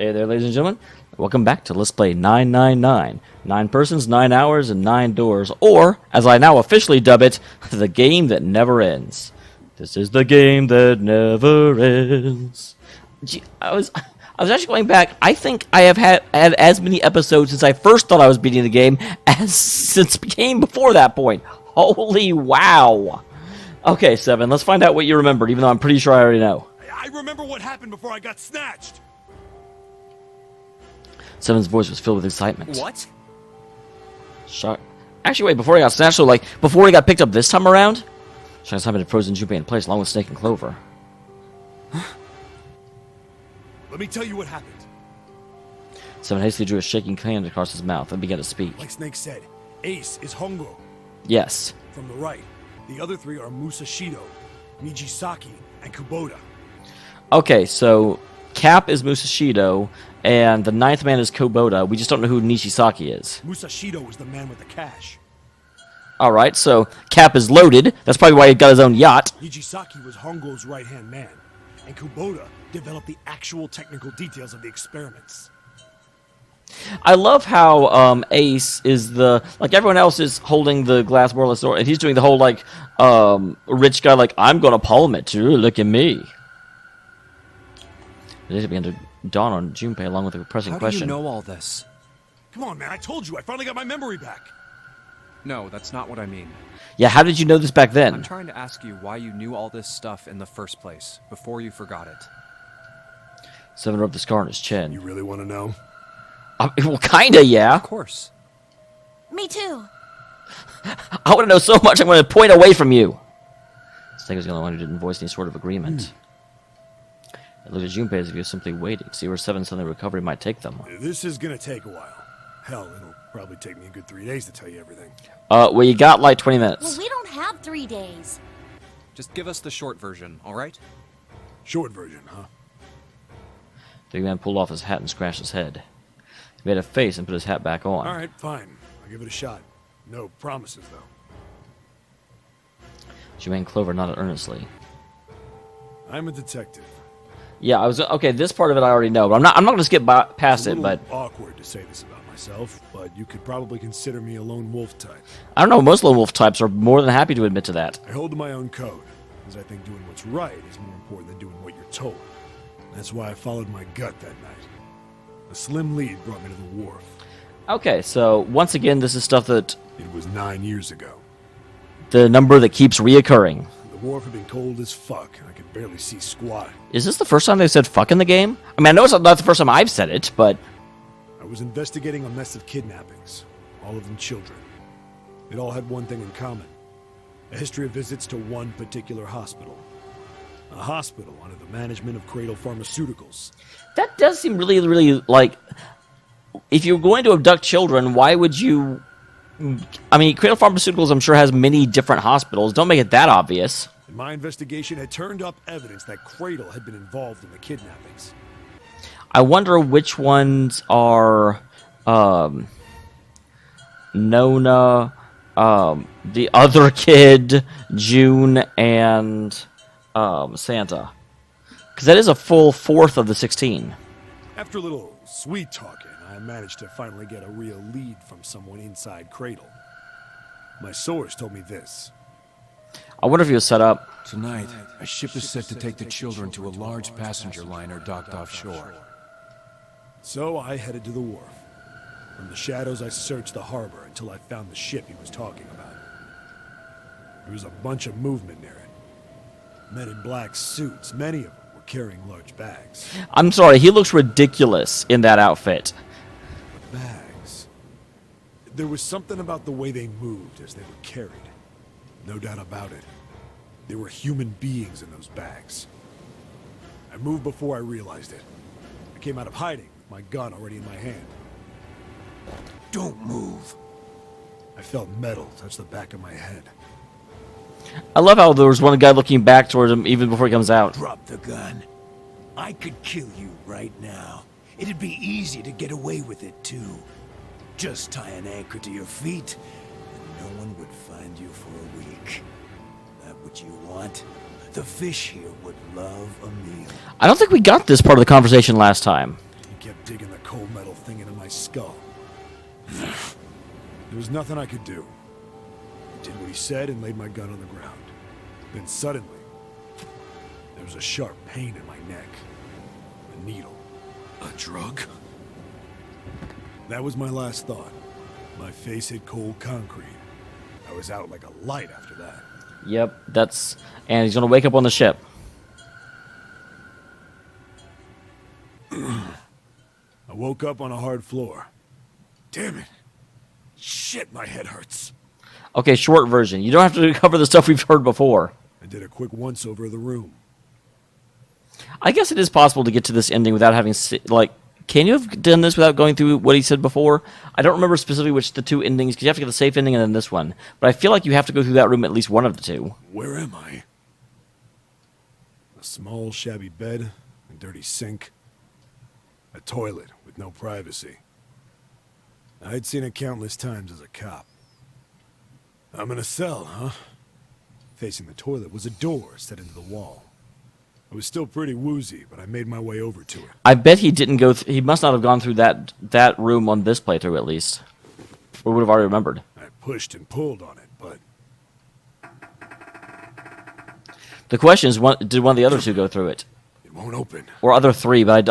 Hey there, ladies and gentlemen. Welcome back to Let's Play 999. 9 persons, 9 hours, and 9 doors. Or, as I now officially dub it, the game that never ends. This is the game that never ends. Gee, I was actually going back. I think I have had as many episodes since I first thought I was beating the game as since it came before that point. Holy wow. Okay, Seven, let's find out what you remembered, even though I'm pretty sure I already know. I remember what happened before I got snatched. Seven's voice was filled with excitement. What? Shock. Actually, wait, before he got snatched, so like, before he got picked up this time around? Shine Simon had frozen Junpei in place along with Snake and Clover. Let me tell you what happened. Seven hastily drew a shaking hand across his mouth and began to speak. Like Snake said, Ace is Hongo. Yes. From the right. The other three are Musashido, Nijisaki, and Kubota. Okay, so Cap is Musashido, and the 9th man is Kubota. We just don't know who Nijisaki is. Musashido is the man with the cash. Alright, so Cap is loaded. That's probably why he got his own yacht. Nijisaki was Hongo's right-hand man, and Kubota developed the actual technical details of the experiments. I love how Ace is the, like, everyone else is holding the glass borderless door, and he's doing the whole, like, rich guy, like, I'm gonna palm it too, look at me. It began to dawn on Junpei along with a pressing question. How do you know all this? Come on, man, I told you, I finally got my memory back. No, that's not what I mean. Yeah, how did you know this back then? I'm trying to ask you why you knew all this stuff in the first place, before you forgot it. Seven rubbed the scar on his chin. You really want to know? Well, kinda, yeah. Of course. Me too. I want to know so much I'm going to point away from you. Snake was the only one who didn't voice any sort of agreement. It looked at Junpei as if he was simply waiting to see where Seven's sudden recovery might take them. This is going to take a while. Hell, it'll probably take me a good 3 days to tell you everything. Well, you got like 20 minutes. Well, we don't have 3 days. Just give us the short version, alright? Short version, huh? The big man pulled off his hat and scratched his head. He made a face and put his hat back on. All right, fine. I'll give it a shot. No promises, though. Junpei and Clover nodded earnestly. I'm a detective. Yeah, okay. This part of it I already know, but I'm not going to skip past it. But Awkward to say this about myself, but you could probably consider me a lone wolf type. I don't know. Most lone wolf types are more than happy to admit to that. I hold to my own code, because I think doing what's right is more important than doing what you're told. That's why I followed my gut that night. A slim lead brought me to the wharf. Okay, so once again, this is stuff that It was 9 years ago. the number that keeps reoccurring. The wharf had been cold as fuck, and I could barely see squat. Is this the first time they've said "fuck" in the game? I mean, I know it's not the first time I've said it, but I was investigating a mess of kidnappings, all of them children. It all had one thing in common. A history of visits to one particular hospital. A hospital under the management of Cradle Pharmaceuticals. that does seem really, really like. If you're going to abduct children, why would you? I mean, Cradle Pharmaceuticals, I'm sure, has many different hospitals. Don't make it that obvious. And my investigation had turned up evidence that Cradle had been involved in the kidnappings. I wonder which ones are Nona, the other kid, June, and Santa. Because that is a full fourth of the 16. After a little sweet talking, I managed to finally get a real lead from someone inside Cradle. My source told me this. I wonder if he was set up. Tonight, a ship is set to take the children to a large passenger liner docked offshore. So I headed to the wharf. From the shadows, I searched the harbor until I found the ship he was talking about. There was a bunch of movement near it. Men in black suits, many of them were carrying large bags. I'm sorry, he looks ridiculous in that outfit. Bags. There was something about the way they moved as they were carried. No doubt about it. There were human beings in those bags. I moved before I realized it. I came out of hiding with my gun already in my hand. Don't move. I felt metal touch the back of my head. I love how there was one guy looking back towards him even before he comes out. Drop the gun. I could kill you right now. It'd be easy to get away with it, too. Just tie an anchor to your feet, and no one would find you for a week. That what you want? The fish here would love a meal. I don't think we got this part of the conversation last time. He kept skull. There was nothing I could do. I did what he said and laid my gun on the ground. Then suddenly, there was a sharp pain in my neck. A needle. A drug? That was my last thought. My face hit cold concrete. I was out like a light after that. Yep, that's... And he's going to wake up on the ship. I woke up on a hard floor. Damn it. Shit, my head hurts. Okay, short version. You don't have to cover the stuff we've heard before. I did a quick once-over of the room. I guess it is possible to get to this ending without having... Like, can you have done this without going through what he said before? I don't remember specifically which the two endings, because you have to get the safe ending and then this one. But I feel like you have to go through that room at least one of the two. Where am I? A small, shabby bed, a dirty sink, a toilet with no privacy. I'd seen it countless times as a cop. I'm in a cell, huh? Facing the toilet was a door set into the wall. I was still pretty woozy, but I made my way over to it. I bet he didn't go... he must not have gone through that room on this playthrough, at least. Or would have already remembered. I pushed and pulled on it, but... The question is, did one of the other two go through it? it won't open. Or other three, but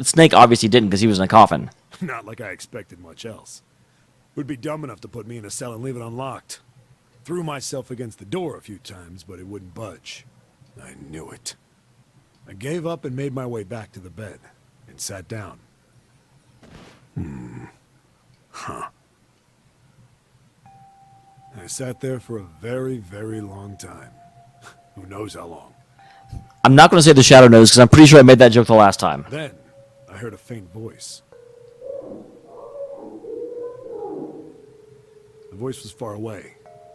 Snake obviously didn't because he was in a coffin. Not like I expected much else. Would be dumb enough to put me in a cell and leave it unlocked. Threw myself against the door a few times, but it wouldn't budge. I knew it. I gave up and made my way back to the bed, and sat down. I sat there for a very, very long time. Who knows how long. I'm not going to say the shadow knows because I'm pretty sure I made that joke the last time. Then, I heard a faint voice. The voice was far away.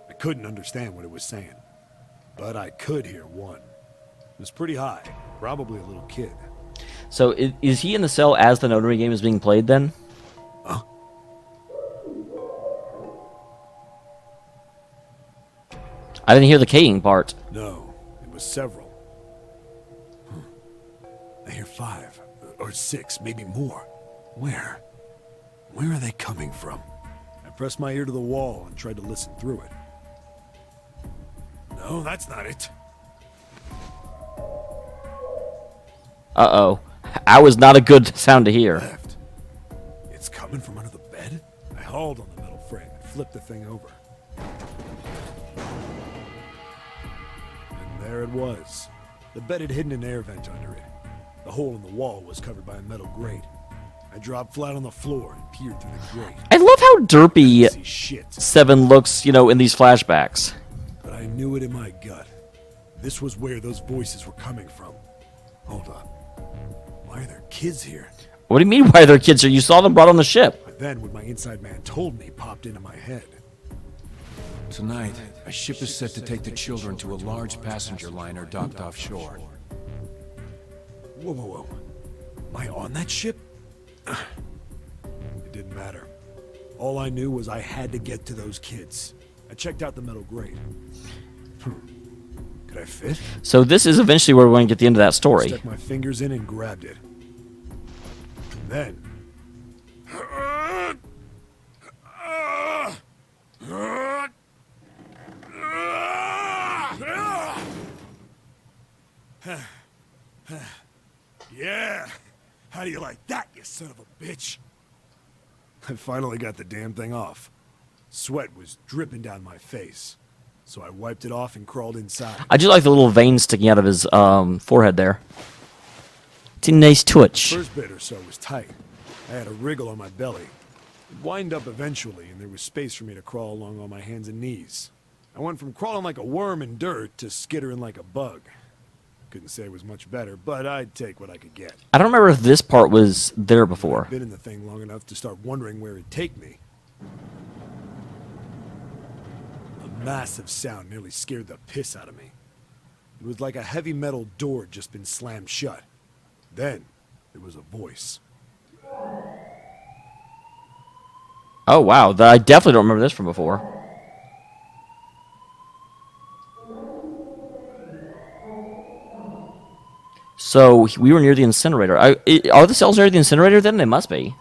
I couldn't understand what it was saying. But I could hear one. It was pretty high, probably a little kid. So is he in the cell as the notary game is being played then? Huh? I didn't hear the K-ing part. No, it was several. I hear 5, or 6, maybe more. Where? Where are they coming from? I pressed my ear to the wall and tried to listen through it. No, that's not it. Uh-oh. That was not a good sound to hear. Left. It's coming from under the bed? I hauled on the metal frame and flipped the thing over. And there it was. The bed had hidden an air vent under it. The hole in the wall was covered by a metal grate. I dropped flat on the floor and peered through the grate. I love how derpy See shit. 7 looks, in these flashbacks. But I knew it in my gut. This was where those voices were coming from. Hold up. Why are there kids here? What do you mean why are there kids here? You saw them brought on the ship. But then what my inside man told me popped into my head. Tonight, a ship is set to take the children to a large passenger liner docked offshore. Whoa, whoa, whoa. Am I on that ship? It didn't matter. All I knew was I had to get to those kids. I checked out the metal grate. Could I fit? So this is eventually where we're going to get the end of that story. Stuck my fingers in and grabbed it. And then... Yeah! How do you like that, you son of a bitch? I finally got the damn thing off. Sweat was dripping down my face, so I wiped it off and crawled inside. I do like the little veins sticking out of his forehead there. It's a nice touch. First bit or so was tight. I had a wriggle on my belly. It wind up eventually, and there was space for me to crawl along on my hands and knees. I went from crawling like a worm in dirt to skittering like a bug. Couldn't say it was much better, but I'd take what I could get. I don't remember if this part was there before. I'd been in the thing long enough to start wondering where it'd take me. A massive sound nearly scared the piss out of me. It was like a heavy metal door had just been slammed shut. Then, there was a voice. Oh, wow. I definitely don't remember this from before. So, we were near the incinerator. Are the cells near the incinerator then? They must be.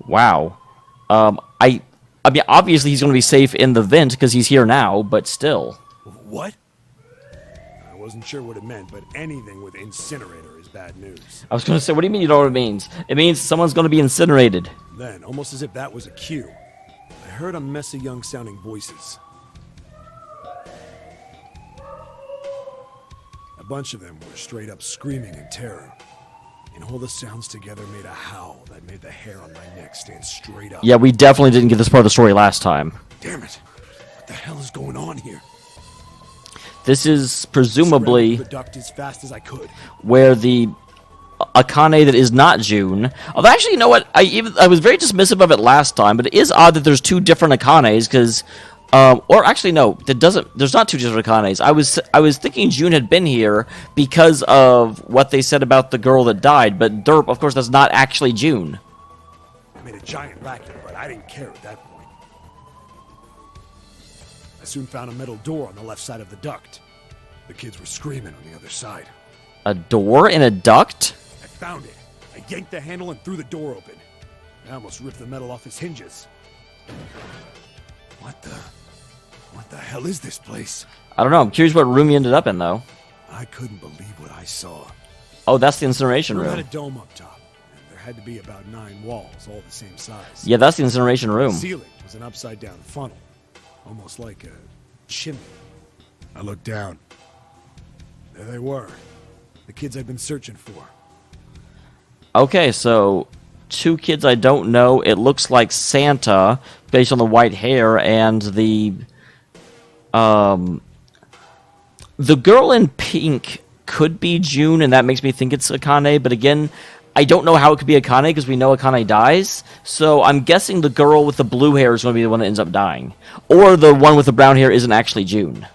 Wow. I mean, obviously he's going to be safe in the vent because he's here now, but still. What? I wasn't sure what it meant, but anything with incinerator is bad news. I was going to say, what do you mean you know what it means? It means someone's going to be incinerated. Then, almost as if that was a cue, I heard a mess of young-sounding voices. A bunch of them were straight up screaming in terror. And all the sounds together made a howl that made the hair on my neck stand straight up. Yeah, we definitely didn't get this part of the story last time. Damn it! What the hell is going on here? This is presumably The duct as fast as I could. where the Akane that is not June. Although actually, you know what? I was very dismissive of it last time, but it is odd that there's two different Akanes because, or actually no, there's not two different Akanes. I was thinking June had been here because of what they said about the girl that died, but derp, of course, that's not actually June. I made a giant racket, but I didn't care at that point. I soon found a metal door on the left side of the duct. The kids were screaming on the other side. A door in a duct? I found it. I yanked the handle and threw the door open. I almost ripped the metal off its hinges. What the hell is this place? I don't know. I'm curious what room you ended up in, though. I couldn't believe what I saw. Oh, that's the incineration The room had room. a dome up top, and there had to be about 9 walls, all the same size. Yeah, that's the incineration room. The ceiling was an upside-down funnel, almost like a chimney. I looked down. There they were, the kids I've been searching for. Okay, so two kids I don't know. It looks like Santa, based on the white hair, and the girl in pink could be June, and that makes me think it's Akane. But again, I don't know how it could be Akane because we know Akane dies. So I'm guessing the girl with the blue hair is going to be the one that ends up dying, or the one with the brown hair isn't actually June.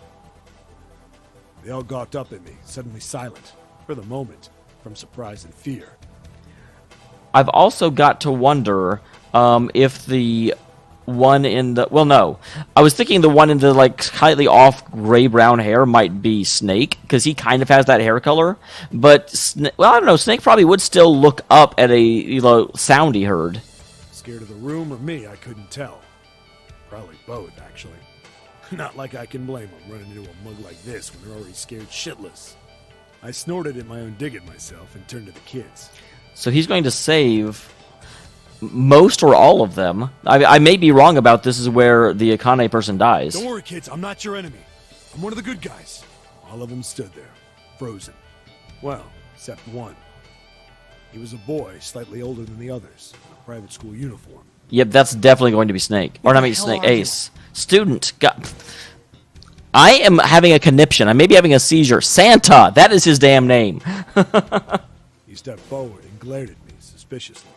They all gawked up at me, suddenly silent, for the moment, from surprise and fear. I've also got to wonder if the one in the... Well, no. I was thinking the one in the, like, slightly off gray-brown hair might be Snake, because he kind of has that hair color. But, well, I don't know. Snake probably would still look up at a sound he heard. Scared of the room or me, I couldn't tell. Probably both, actually. Not like I can blame them running into a mug like this when they're already scared shitless. I snorted at my own dig at myself and turned to the kids. So he's going to save most or all of them. I may be wrong about this is where the Akane person dies. Don't worry, kids. I'm not your enemy. I'm one of the good guys. All of them stood there, frozen. Well, except one. He was a boy, slightly older than the others, in a private school uniform. Yep, that's definitely going to be Snake. Or not me, Snake, are you? Ace. Student. God. I am having a conniption. I may be having a seizure. Santa! That is his damn name. He stepped forward and glared at me suspiciously.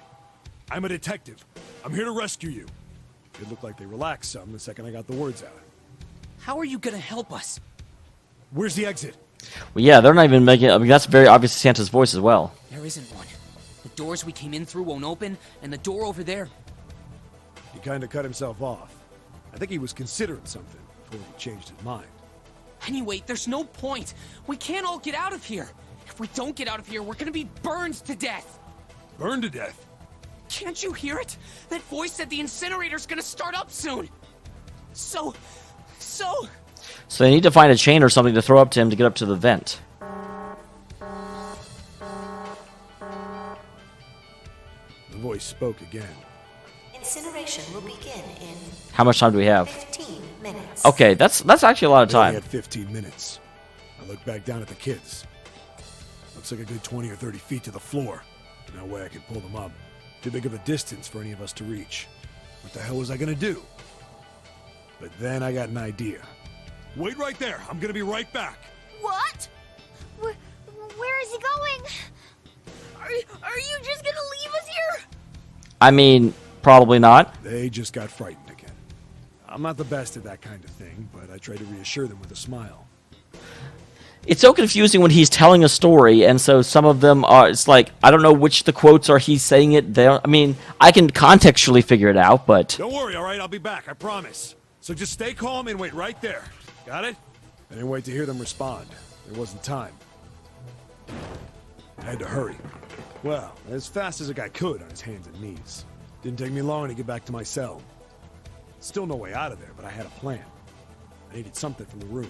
I'm a detective. I'm here to rescue you. It looked like they relaxed some the second I got the words out. How are you gonna help us? Where's the exit? Well, yeah, they're not even making... I mean, that's very obvious Santa's voice as well. There isn't one. The doors we came in through won't open, and the door over there... He kind of cut himself off. I think he was considering something before he changed his mind. Anyway, there's no point. We can't all get out of here. If we don't get out of here, we're gonna be burned to death. Burned to death? Can't you hear it? That voice said the incinerator's gonna start up soon. So... So they need to find a chain or something to throw up to him to get up to the vent. The voice spoke again. Incineration will begin in How much time do we have? 15 minutes. Okay, that's actually a lot of We only time. had 15 minutes. I looked back down at the kids. Looks like a good 20 or 30 feet to the floor. No way I could pull them up. Too big of a distance for any of us to reach. What the hell was I gonna do? But then I got an idea. Wait right there. I'm gonna be right back. What? Where is he going? Are you just gonna leave us here? I mean, probably not. They just got frightened again. I'm not the best at that kind of thing, but I try to reassure them with a smile. It's so confusing when he's telling a story, and so some of them are, it's like, I don't know which the quotes are he's saying it there. I mean, I can contextually figure it out, but... Don't worry, all right? I'll be back, I promise. So just stay calm and wait right there. Got it? I didn't wait to hear them respond. There wasn't time. I had to hurry. Well, as fast as a guy could on his hands and knees. Didn't take me long to get back to my cell. Still no way out of there, but I had a plan. I needed something from the room.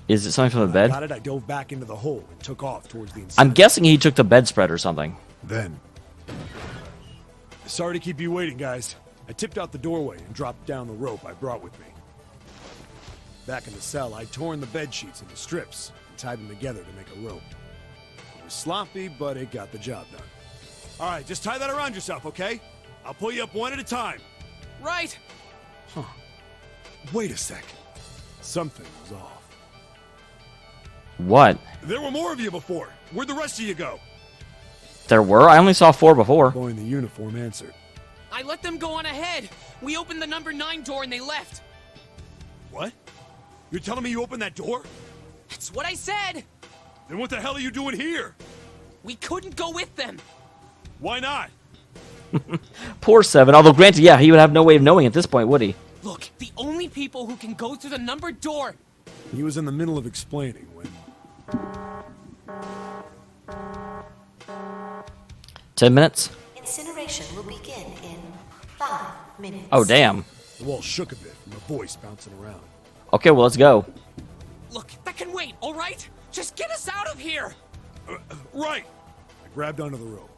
Is it something from the When I bed? got it, I dove back into the hole and took off towards the I'm incinerator. guessing he took the bedspread or something. Then. Sorry to keep you waiting, guys. I tipped out the doorway and dropped down the rope I brought with me. Back in the cell, I'd torn the bed sheets into strips and tied them together to make a rope. It was sloppy, but it got the job done. All right, just tie that around yourself, okay? I'll pull you up one at a time. Right. Wait a sec. Something was off. What? There were more of you before. Where'd the rest of you go? There were? I only saw 4 before. The boy in the uniform answered. I let them go on ahead. We opened the number 9 door and they left. What? You're telling me you opened that door? That's what I said. Then what the hell are you doing here? We couldn't go with them. Why not? Poor Seven. Although, granted, yeah, he would have no way of knowing at this point, would he? Look, the only people who can go through the numbered door. He was in the middle of explaining when 10 minutes? Incineration will begin in 5 minutes. Oh, damn. the wall shook a bit from the voice bouncing around. Okay, well, let's go. Look, that can wait, all right? Just get us out of here. Right! I grabbed onto the rope.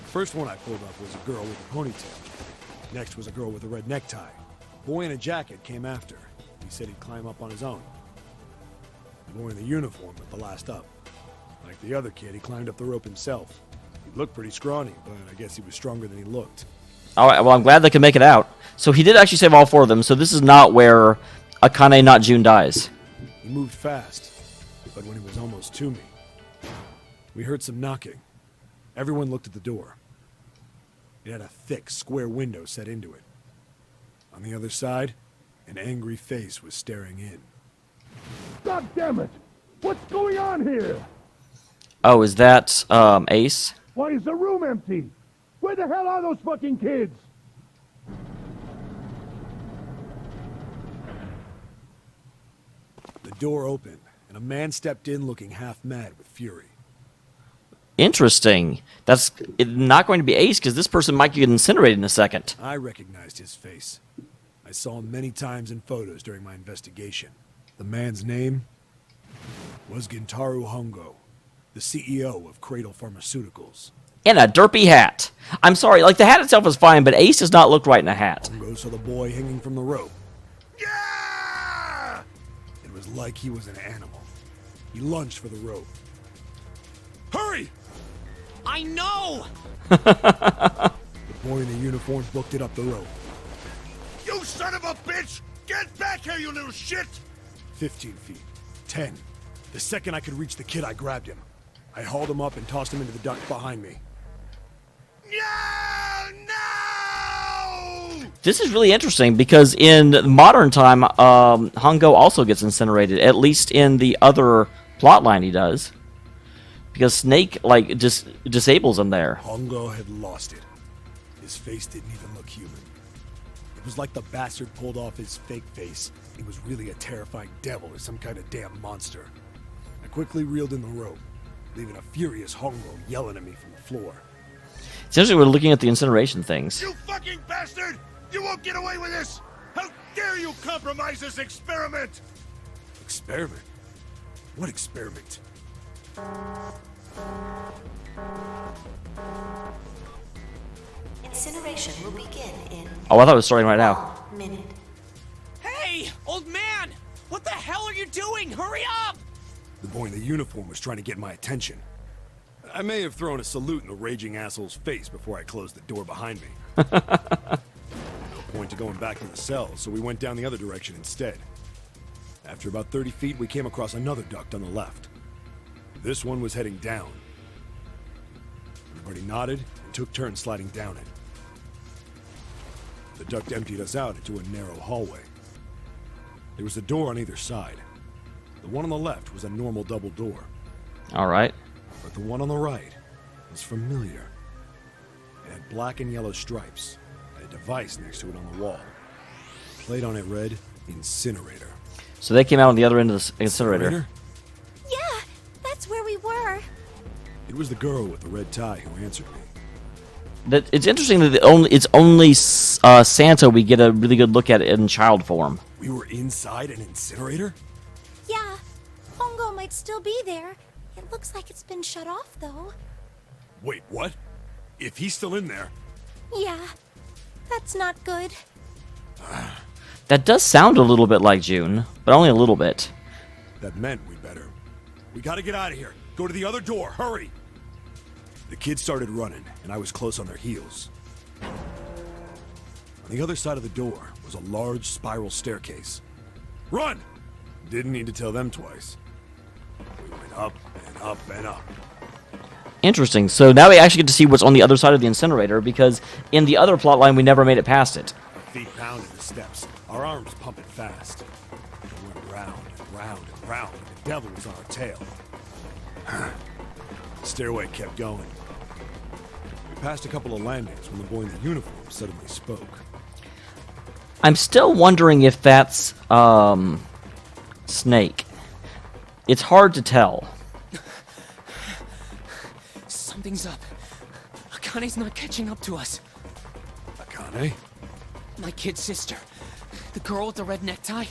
The first one I pulled up was a girl with a ponytail. Next was a girl with a red necktie. A boy in a jacket came after. He said he'd climb up on his own. The boy in the uniform with the last up. Like the other kid, he climbed up the rope himself. He looked pretty scrawny, but I guess he was stronger than he looked. All right, well, I'm glad they could make it out. So he did actually save all 4 of them, so this is not where Kanae, not June, dies. He moved fast, but when he was almost to me, we heard some knocking. Everyone looked at the door. It had a thick, square window set into it. On the other side, an angry face was staring in. God damn it! What's going on here? Oh, is that Ace? Why is the room empty? Where the hell are those fucking kids? The door opened, and a man stepped in looking half mad with fury. Interesting. That's not going to be Ace, because this person might get incinerated in a second. I recognized his face. I saw him many times in photos during my investigation. The man's name was Gintaro Hongo, the CEO of Cradle Pharmaceuticals. And a derpy hat. I'm sorry, like, the hat itself is fine, but Ace does not look right in a hat. Hongo saw the boy hanging from the rope. Yeah! It was like he was an animal. He lunged for the rope. Hurry! I know! The boy in the uniform booked it up the rope. You son of a bitch! Get back here, you little shit! 15 feet. 10. The second I could reach the kid, I grabbed him. I hauled him up and tossed him into the duct behind me. No! This is really interesting, because in modern time, Hongo also gets incinerated, at least in the other plotline he does. Because Snake, like, just disables him there. Hongo had lost it. His face didn't even look human. It was like the bastard pulled off his fake face. He was really a terrifying devil or some kind of damn monster. I quickly reeled in the rope, leaving a furious Hongo yelling at me from the floor. Essentially, we're looking at the incineration things. You fucking bastard! You won't get away with this! How dare you compromise this experiment! Experiment? What experiment? Incineration will begin in Oh, I thought it was starting right now. 1 minute. Hey, old man! What the hell are you doing? Hurry up! The boy in the uniform was trying to get my attention. I may have thrown a salute in the raging asshole's face before I closed the door behind me. No point to going back to the cell, so we went down the other direction instead. After about 30 feet, we came across another duct on the left. This one was heading down. Everybody nodded and took turns sliding down it. The duct emptied us out into a narrow hallway. There was a door on either side. The one on the left was a normal double door, All right. but the one on the right was familiar. It had black and yellow stripes, and a device next to it on the wall. Plate on it read, Incinerator. So they came out on the other end of the incinerator. Yeah, that's where we were. It was the girl with the red tie who answered me. That it's interesting that it's only Santa we get a really good look at in child form. We were inside an incinerator? Yeah, Hongo might still be there. It looks like it's been shut off, though. Wait, what? If he's still in there... Yeah, that's not good. That does sound a little bit like June, but only a little bit. That meant we better... We gotta get out of here. Go to the other door, hurry! The kids started running, and I was close on their heels. On the other side of the door was a large spiral staircase. Run! Didn't need to tell them twice. We went up and up and up. Interesting. So now we actually get to see what's on the other side of the incinerator, because in the other plotline we never made it past it. Our feet pounded the steps, our arms pumping fast. We went round and round and round, and the devil was on our tail. The stairway kept going. We passed a couple of landings when the boy in the uniform suddenly spoke. I'm still wondering if that's Snake. It's hard to tell. Something's up. Akane's not catching up to us. Kanae? My kid sister. The girl with the red necktie.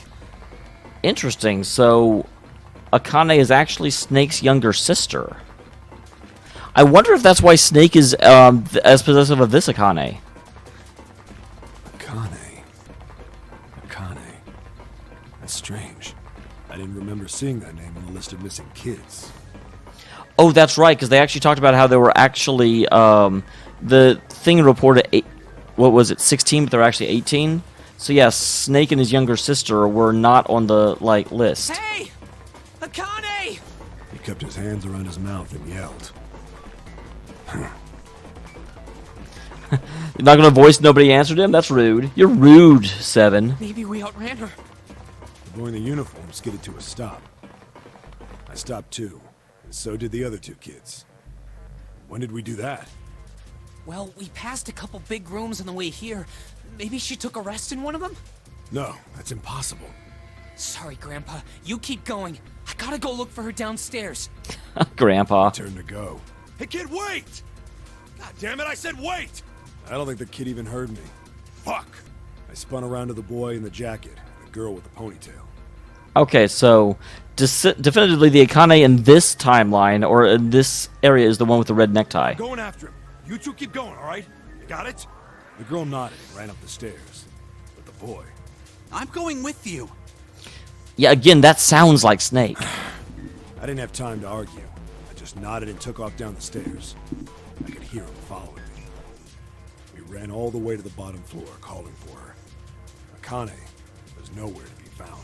Interesting. So Akane is actually Snake's younger sister. I wonder if that's why Snake is as possessive of this Akane. Kanae. That's strange. I didn't remember seeing that name on the list of missing kids. Oh, that's right, because they actually talked about how they were actually the thing reported what was it, 16, but they're actually 18. So yeah, Snake and his younger sister were not on the list. Hey, Akane! He kept his hands around his mouth and yelled. You're not gonna voice nobody answered him? That's rude. You're rude, Seven. Maybe we outran her. The boy in the uniform skidded to a stop. I stopped too, and so did the other two kids. When did we do that? Well, we passed a couple big rooms on the way here. Maybe she took a rest in one of them? No, that's impossible. Sorry, Grandpa. You keep going. I gotta go look for her downstairs. Grandpa. Turn to go. Hey, kid, wait! God damn it, I said wait! I don't think the kid even heard me. Fuck! I spun around to the boy in the jacket, and the girl with the ponytail. Okay, so definitively the Akane in this timeline or in this area is the one with the red necktie. Going after him. You two keep going, alright? You got it? The girl nodded and ran up the stairs. But the boy... I'm going with you. Yeah, again, that sounds like Snake. I didn't have time to argue. I just nodded and took off down the stairs. I could hear him following me. We ran all the way to the bottom floor, calling for her. Akane was nowhere to be found.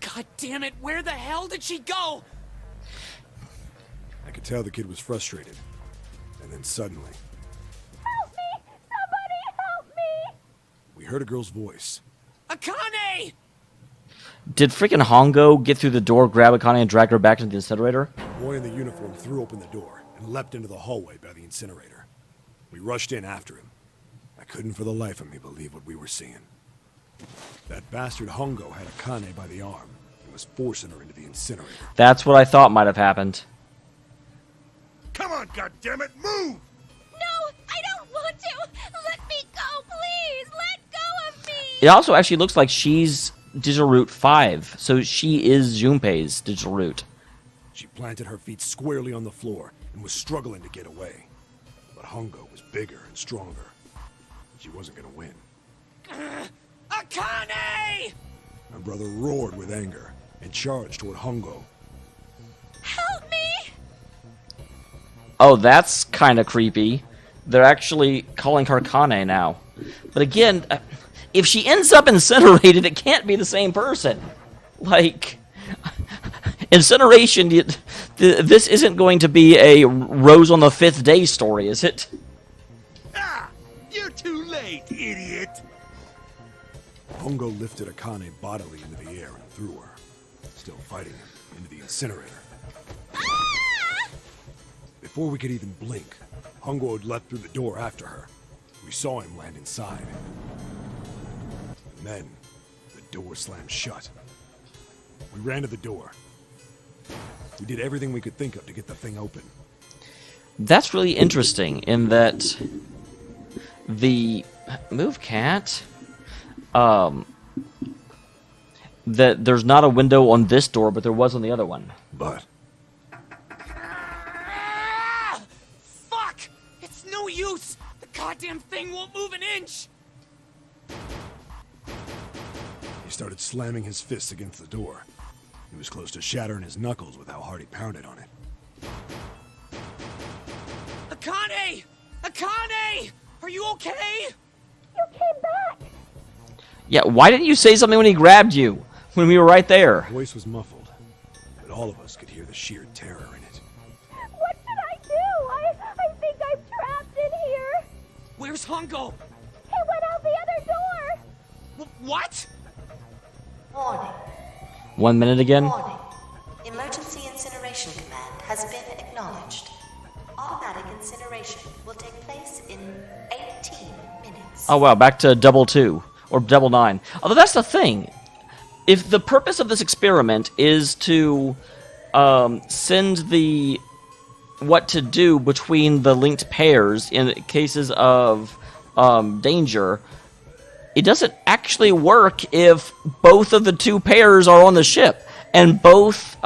God damn it, where the hell did she go? I could tell the kid was frustrated. And then suddenly... Help me! Somebody help me! we heard a girl's voice. Akane! Did freaking Hongo get through the door, grab Akane, and drag her back into the incinerator? The boy in the uniform threw open the door and leapt into the hallway by the incinerator. We rushed in after him. I couldn't for the life of me believe what we were seeing. That bastard Hongo had Akane by the arm and was forcing her into the incinerator. That's what I thought might have happened. Come on, goddammit, move! No, I don't want to! Let me go, please! Let go of me! It also actually looks like she's Digital Root 5, so she is Junpei's Digital Root. She planted her feet squarely on the floor and was struggling to get away. But Hongo was bigger and stronger. She wasn't gonna win. Akane! My brother roared with anger and charged toward Hongo. Help me! Oh, that's kind of creepy. They're actually calling her Kanae now. But again, if she ends up incinerated, it can't be the same person. Like, incineration, this isn't going to be a Rose on the 5th day story, is it? Ah! You're too late, idiot! Hongo lifted Akane bodily into the air and threw her, still fighting him, into the incinerator. Before we could even blink, Hongo had leapt through the door after her. We saw him land inside. And then, the door slammed shut. We ran to the door. We did everything we could think of to get the thing open. That's really interesting in that the move cat that there's not a window on this door, but there was on the other one. But Ah! Fuck! It's no use! The goddamn thing won't move an inch! he started slamming his fists against the door. He was close to shattering his knuckles with how hard he pounded on it. Kanae! Kanae! Are you okay? You came back! Yeah, why didn't you say something when he grabbed you? When we were right there? His voice was muffled, but all of us could hear the sheer terror in it. What should I do? I think I'm trapped in here. Where's Hongo? He went out the other door. What? Warning. 1 minute again? Warning. Emergency incineration command has been acknowledged. Automatic incineration will take place in 18 minutes. Oh wow, back to double 2 or double 9. Although that's the thing. If the purpose of this experiment is to send the what to do between the linked pairs in cases of danger, it doesn't actually work if both of the two pairs are on the ship and both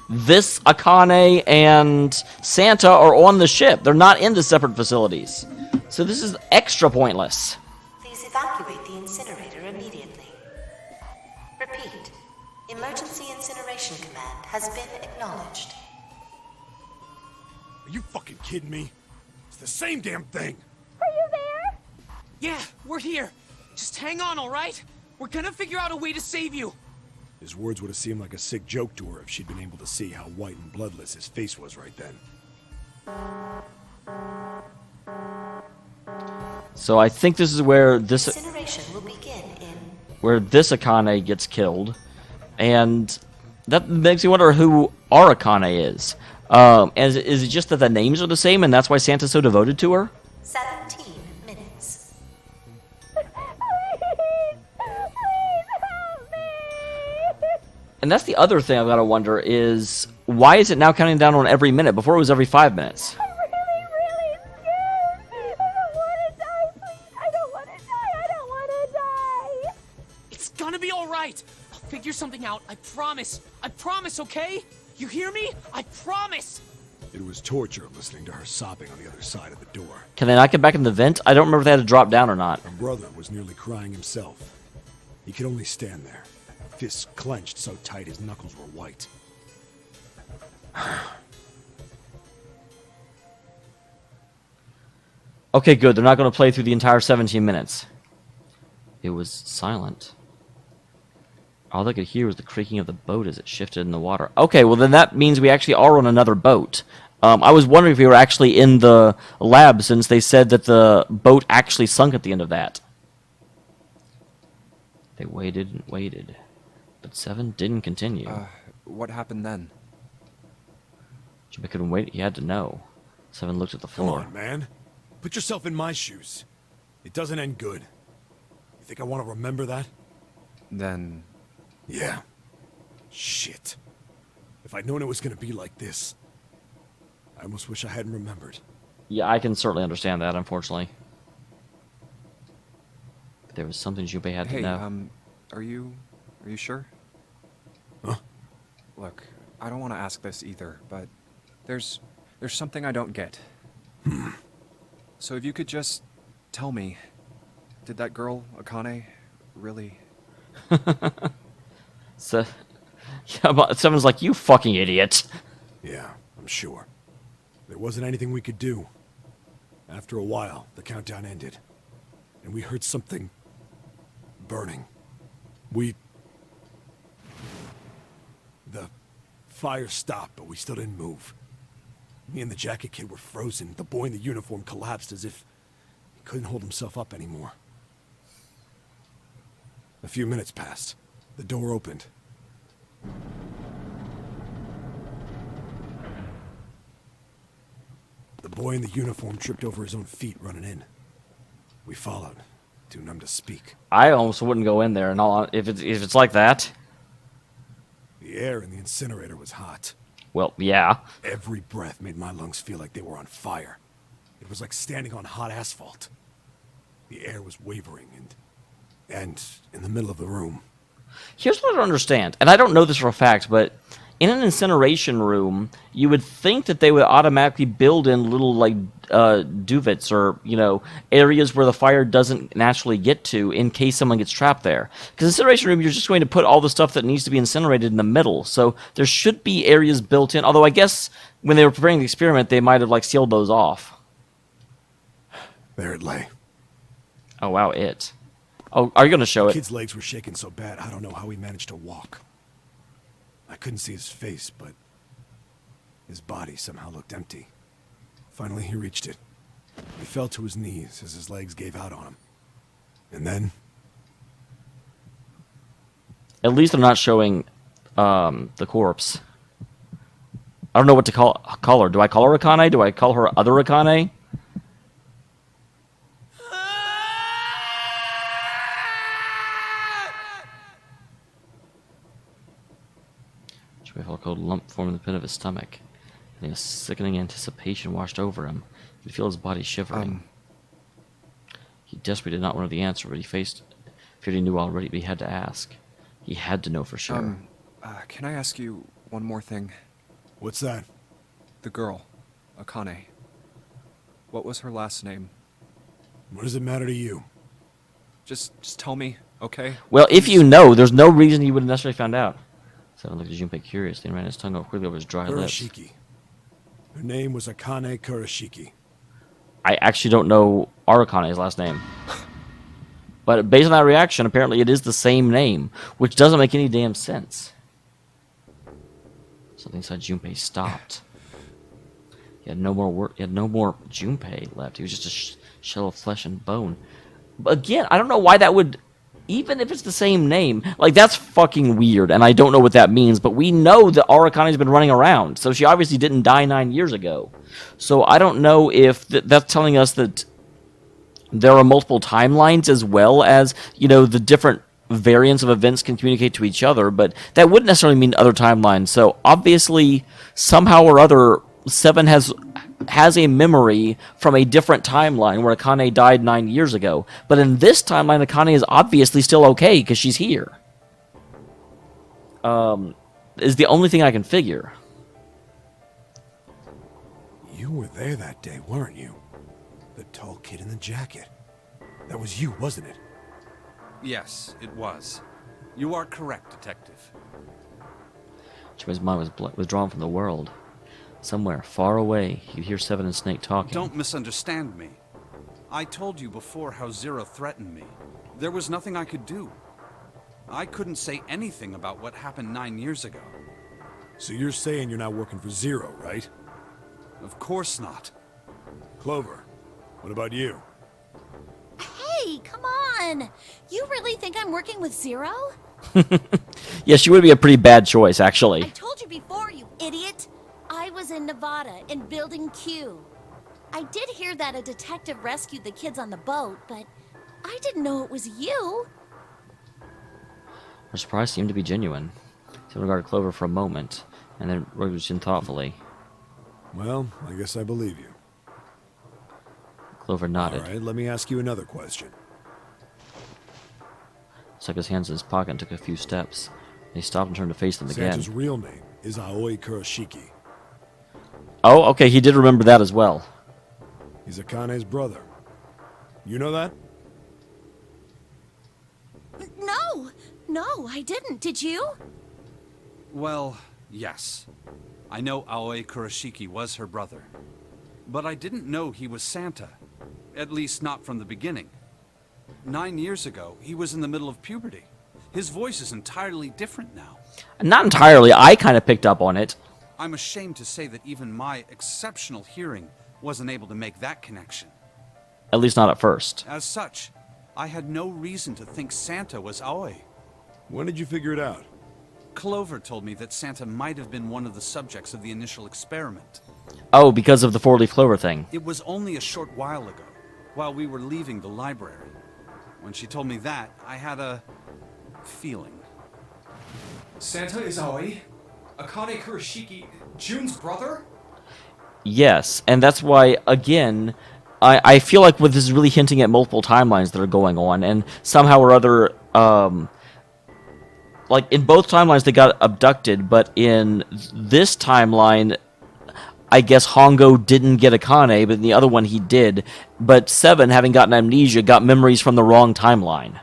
this Akane and Santa are on the ship. They're not in the separate facilities. So this is extra pointless. Please evacuate the incinerator immediately. Repeat. Emergency incineration command has been acknowledged. Are you fucking kidding me? It's the same damn thing. Are you there? Yeah, we're here. Just hang on, alright? We're gonna figure out a way to save you. His words would have seemed like a sick joke to her if she'd been able to see how white and bloodless his face was right then. So I think this is where this Incineration will begin in Akane gets killed, and that makes me wonder who our Akane is. Is it just that the names are the same, and that's why Santa's so devoted to her? 17 minutes. Please help me. And that's the other thing I've got to wonder is why is it now counting down on every minute? Before it was every 5 minutes. I'm really scared. I don't want to die, please. I don't want to die. I don't want to die. It's gonna be alright. I'll figure something out. I promise. I promise, okay? You hear me? I promise. It was torture listening to her sobbing on the other side of the door. Can they not get back in the vent? I don't remember if they had to drop down or not. Her brother was nearly crying himself. He could only stand there, fists clenched so tight his knuckles were white. Okay, good. They're not going to play through the entire 17 minutes. It was silent. All they could hear was the creaking of the boat as it shifted in the water. Okay, well then that means we actually are on another boat. I was wondering if we were actually in the lab since they said that the boat actually sunk at the end of that. They waited and waited. But 7 didn't continue. What happened then? Jimmy couldn't wait. He had to know. 7 looked at the Come floor. on, man. Put yourself in my shoes. It doesn't end good. You think I want to remember that? Then... Yeah. Shit. If I'd known it was going to be like this, I almost wish I hadn't remembered. Yeah, I can certainly understand that, unfortunately. But there was something Junpei had to Hey, know. are you sure? Huh? Look, I don't want to ask this either, but there's something I don't get. So if you could just tell me, did that girl, Akane, really... So, yeah, but someone's like, you fucking idiot. Yeah, I'm sure. There wasn't anything we could do. After a while, the countdown ended. And we heard something... burning. The fire stopped, but we still didn't move. Me and the jacket kid were frozen. The boy in the uniform collapsed as if he couldn't hold himself up anymore. A few minutes passed. The door opened. The boy in the uniform tripped over his own feet running in. We followed, too numb to speak. I almost wouldn't go in there, and all if it's like that. The air in the incinerator was hot. Well, yeah. Every breath made my lungs feel like they were on fire. It was like standing on hot asphalt. The air was wavering, and in the middle of the room. Here's what I don't understand, and I don't know this for a fact, but in an incineration room, you would think that they would automatically build in little, like, duvets or, areas where the fire doesn't naturally get to in case someone gets trapped there. Because incineration room, you're just going to put all the stuff that needs to be incinerated in the middle, so there should be areas built in, although I guess when they were preparing the experiment, they might have, like, sealed those off. There it lay. Oh, wow, it. Oh, are you going to show The it? kid's legs were shaking so bad, I don't know how he managed to walk. I couldn't see his face, but his body somehow looked empty. Finally, he reached it. He fell to his knees as his legs gave out on him. And then... At least they're not showing the corpse. I don't know what to call her. Do I call her Kanae? Do I call her other Kanae? He felt a cold lump form in the pit of his stomach, and a sickening anticipation washed over him. He could feel his body shivering. He desperately did not know the answer, but he feared he knew already, but he had to ask. He had to know for sure. Can I ask you one more thing? What's that? The girl, Akane. What was her last name? What does it matter to you? Just tell me, okay? Well, if you know, there's no reason he would have necessarily found out. Seven looked at Junpei curiously and ran his tongue quickly over his dry lips. Kurashiki. Her name was Akane Kurashiki. I actually don't know Arakane's last name. But based on that reaction, apparently it is the same name, which doesn't make any damn sense. Something inside Junpei stopped. He had no more Junpei left. He was just a shell of flesh and bone. But again, I don't know why that would... Even if it's the same name, like, that's fucking weird, and I don't know what that means, but we know that Arakane's been running around, so she obviously didn't die 9 years ago. So I don't know if that's telling us that there are multiple timelines as well as, the different variants of events can communicate to each other, but that wouldn't necessarily mean other timelines. So obviously, somehow or other, Seven has a memory from a different timeline where Akane died 9 years ago. But in this timeline, Akane is obviously still okay because she's here. Is the only thing I can figure. You were there that day, weren't you? The tall kid in the jacket. That was you, wasn't it? Yes, it was. You are correct, Detective. His mind was withdrawn from the world. Somewhere far away, you hear Seven and Snake talking. Don't misunderstand me. I told you before how Zero threatened me. There was nothing I could do. I couldn't say anything about what happened 9 years ago. So you're saying you're not working for Zero, right? Of course not. Clover, what about you? Hey, come on! You really think I'm working with Zero? Yeah, she would be a pretty bad choice, actually. I told you before, you idiot! I was in Nevada, in Building Q. I did hear that a detective rescued the kids on the boat, but I didn't know it was you. Her surprise seemed to be genuine. She regarded Clover for a moment, and then rubbed her chin thoughtfully. Well, I guess I believe you. Clover nodded. All right, let me ask you another question. Stuck his hands in his pocket and took a few steps. He stopped and turned to face them again. Santa's real name is Aoi Kurashiki. Oh, okay, he did remember that as well. He's Akane's brother. You know that? No, I didn't. Did you? Well, yes. I know Aoi Kurashiki was her brother. But I didn't know he was Santa. At least not from the beginning. 9 years ago, he was in the middle of puberty. His voice is entirely different now. Not entirely. I kind of picked up on it. I'm ashamed to say that even my exceptional hearing wasn't able to make that connection. At least not at first. As such, I had no reason to think Santa was Aoi. When did you figure it out? Clover told me that Santa might have been one of the subjects of the initial experiment. Oh, because of the four-leaf clover thing. It was only a short while ago, while we were leaving the library. When she told me that, I had a feeling. Santa is Aoi? Akane Kurashiki, June's brother? Yes, and that's why, again, I feel like this is really hinting at multiple timelines that are going on, and somehow or other, like, in both timelines they got abducted, but in this timeline, I guess Hongo didn't get Akane, but in the other one he did. But Seven, having gotten amnesia, got memories from the wrong timeline.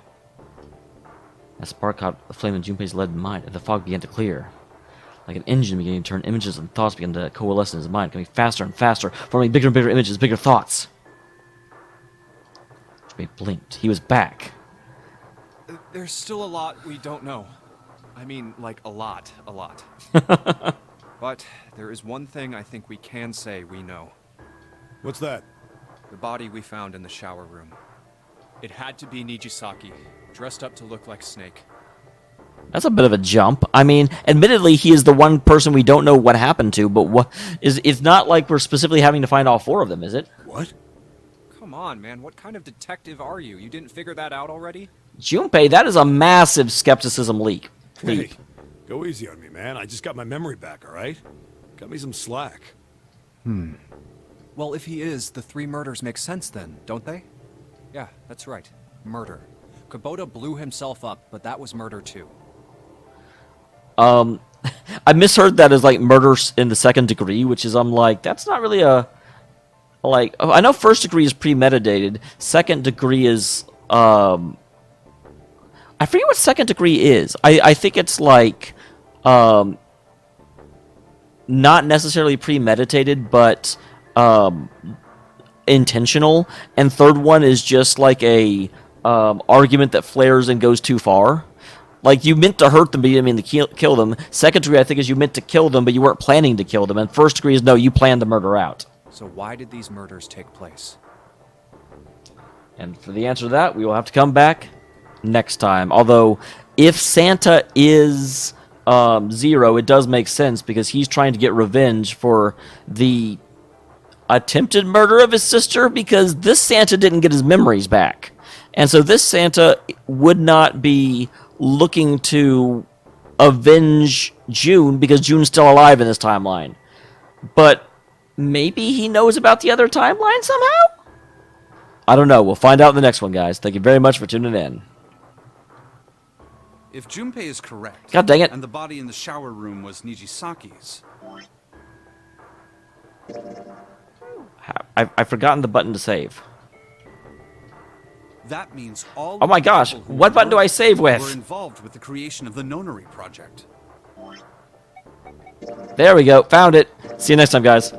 As spark caught the flame in Junpei's lead mind, and the fog began to clear. Like an engine beginning to turn, images and thoughts began to coalesce in his mind, coming faster and faster, forming bigger and bigger images, bigger thoughts. Junpei blinked. He was back. There's still a lot we don't know. I mean, like, a lot. But there is one thing I think we can say we know. What's that? The body we found in the shower room. It had to be Nijisaki, dressed up to look like Snake. That's a bit of a jump. I mean, admittedly, he is the one person we don't know what happened to, but it's not like we're specifically having to find all four of them, is it? What? Come on, man. What kind of detective are you? You didn't figure that out already? Junpei, that is a massive skepticism leak. Hey, go easy on me, man. I just got my memory back, all right? Cut me some slack. Well, if he is, the 3 murders make sense then, don't they? Yeah, that's right. Murder. Kubota blew himself up, but that was murder too. I misheard that as like murder in the second degree, which is, I'm like, that's not really a, like, I know first degree is premeditated, second degree is, I forget what second degree is. I think it's like, not necessarily premeditated, but, intentional, and third one is just like a, argument that flares and goes too far. Like, you meant to hurt them, but you didn't mean to kill them. Second degree, I think, is you meant to kill them, but you weren't planning to kill them. And first degree is, no, you planned the murder out. So why did these murders take place? And for the answer to that, we will have to come back next time. Although, if Santa is Zero, it does make sense, because he's trying to get revenge for the attempted murder of his sister, because this Santa didn't get his memories back. And so this Santa would not be looking to avenge June, because June's still alive in this timeline. But maybe he knows about the other timeline somehow? I don't know. We'll find out in the next one, guys. Thank you very much for tuning in. If Junpei is correct, God dang it. and the body in the shower room was Nijisaki's, I've forgotten the button to save. that means all Oh my of the gosh, people who what were button do I murdered save with? were involved with the creation of the Nonary project. There we go. Found it. See you next time, guys.